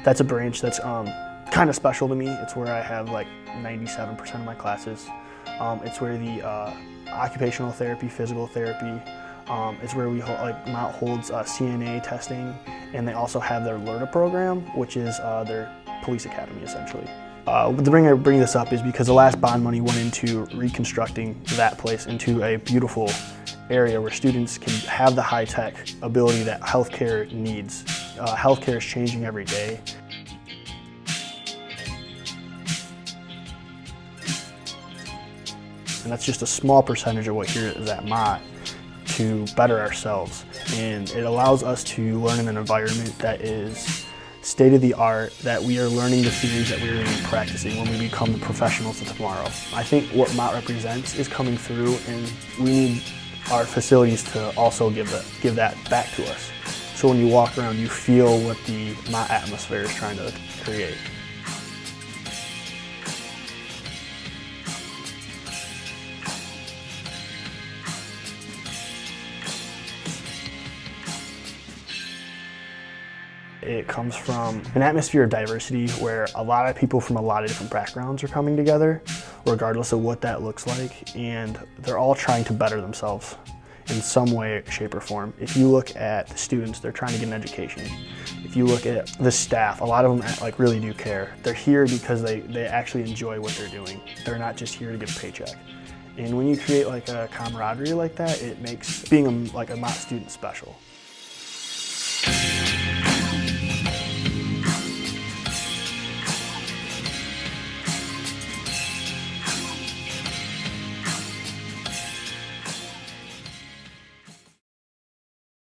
That's a branch that's kind of special to me. It's where I have like 97% of my classes. It's where the occupational therapy, physical therapy, it's where we Mott holds CNA testing, and they also have their LERTA program, which is their police academy essentially. The reason I bring this up is because the last bond money went into reconstructing that place into a beautiful area where students can have the high-tech ability that healthcare needs. Healthcare is changing every day. And that's just a small percentage of what here is at Mott to better ourselves. And it allows us to learn in an environment that is state-of-the-art, that we are learning the theories that we're going to be practicing when we become the professionals of tomorrow. I think what Mott represents is coming through, and we need our facilities to also give that back to us. So when you walk around, you feel what the Mott atmosphere is trying to create. It comes from an atmosphere of diversity where a lot of people from a lot of different backgrounds are coming together, regardless of what that looks like, and they're all trying to better themselves in some way, shape, or form. If you look at the students, they're trying to get an education. If you look at the staff, a lot of them really do care. They're here because they actually enjoy what they're doing. They're not just here to get a paycheck. And when you create a camaraderie like that, it makes being a Mott student special.